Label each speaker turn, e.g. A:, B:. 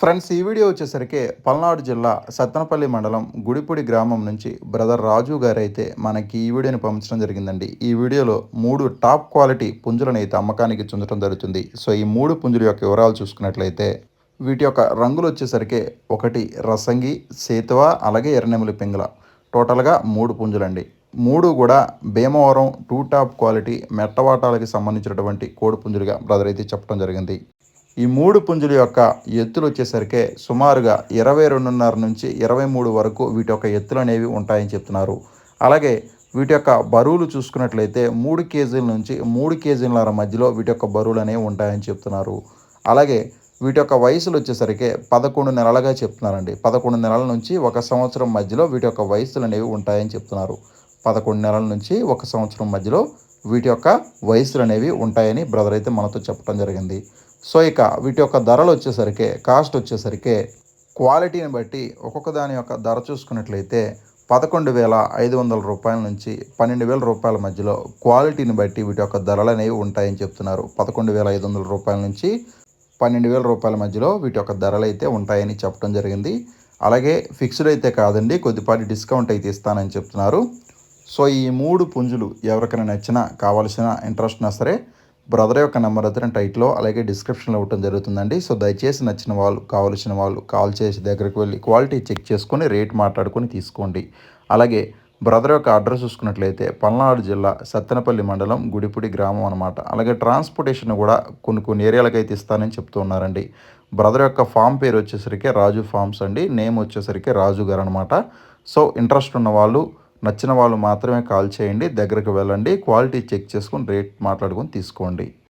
A: Friends, ఈ video వచ్చేసరికి పల్నాడు జిల్లా సత్తెనపల్లి మండలం గుడిపూడి గ్రామం నుంచి బ్రదర్ రాజు గారు అయితే మనకి ఈ వీడియోని పంపించడం జరిగిందండి. ఈ వీడియోలో 3 టాప్ క్వాలిటీ పుంజులను అయితే అమ్మకానికి చుంచడం జరుగుతుంది. సో ఈ 3 పుంజుల యొక్క వివరాలు చూసుకున్నట్లయితే వీటి యొక్క రంగులు వచ్చేసరికి ఒకటి రసంగి, సేతువ, అలాగే ఎర్రనెమలి పింగళ. టోటల్గా 3 పుంజులండి. 3 కూడా భీమవరం 2 టాప్ క్వాలిటీ మెట్టవాటాలకి సంబంధించినటువంటి కోడి పుంజులుగా బ్రదర్ అయితే చెప్పడం జరిగింది. ఈ 3 పుంజుల యొక్క ఎత్తులు వచ్చేసరికి సుమారుగా 22.5 నుంచి 23 వరకు వీటి యొక్క ఎత్తులు అనేవి ఉంటాయని చెప్తున్నారు. అలాగే వీటి యొక్క బరువులు చూసుకున్నట్లయితే 3 కేజీల నుంచి 3 కేజీలన్నర మధ్యలో వీటి యొక్క బరువులు అనేవి ఉంటాయని చెప్తున్నారు. అలాగే వీటి యొక్క వయసులు వచ్చేసరికి 11 నెలలుగా చెప్తున్నారండి. 11 నెలల నుంచి 1 సంవత్సరం మధ్యలో వీటి యొక్క వయసులు అనేవి ఉంటాయని చెప్తున్నారు. 11 నెలల నుంచి 1 సంవత్సరం మధ్యలో వీటి యొక్క వయసులు అనేవి ఉంటాయని బ్రదర్ అయితే మనతో చెప్పడం జరిగింది. సో ఇక వీటి యొక్క ధరలు వచ్చేసరికి కాస్ట్ వచ్చేసరికి క్వాలిటీని బట్టి ఒక్కొక్క దాని యొక్క ధర చూసుకున్నట్లయితే 11,500 రూపాయల నుంచి 12,000 రూపాయల మధ్యలో క్వాలిటీని బట్టి వీటి యొక్క ధరలు అనేవి ఉంటాయని చెప్తున్నారు. 11,500 రూపాయల నుంచి 12,000 రూపాయల మధ్యలో వీటి యొక్క ధరలు అయితే ఉంటాయని చెప్పడం జరిగింది. అలాగే ఫిక్స్డ్ అయితే కాదండి, కొద్దిపాటి డిస్కౌంట్ అయితే ఇస్తానని చెప్తున్నారు. సో ఈ 3 పుంజులు ఎవరికైనా నచ్చినా, కావాల్సిన ఇంట్రెస్ట్ ఉన్నా సరే బ్రదర్ యొక్క నెంబర్ అయితే నేను టైట్లో అలాగే డిస్క్రిప్షన్లో ఇవ్వడం జరుగుతుందండి. సో దయచేసి నచ్చిన వాళ్ళు, కావలసిన వాళ్ళు కాల్ చేసి దగ్గరికి వెళ్ళి క్వాలిటీ చెక్ చేసుకొని రేట్ మాట్లాడుకొని తీసుకోండి. అలాగే బ్రదర్ యొక్క అడ్రస్ చూసుకున్నట్లయితే పల్నాడు జిల్లా సత్తెనపల్లి మండలం గుడిపూడి గ్రామం అనమాట. అలాగే ట్రాన్స్పోర్టేషన్ కూడా కొన్ని ఏరియాలకు అయితే ఇస్తానని చెప్తూ ఉన్నారండి. బ్రదర్ యొక్క ఫామ్ పేరు వచ్చేసరికి రాజు ఫార్మ్స్ అండి. నేమ్ వచ్చేసరికి రాజు గారు అనమాట. సో ఇంట్రెస్ట్ ఉన్న వాళ్ళు, నచ్చిన వాళ్ళు మాత్రమే కాల్ చేయండి, దగ్గరకు వెళ్ళండి, క్వాలిటీ చెక్ చేసుకొని రేట్ మాట్లాడుకొని తీసుకోండి.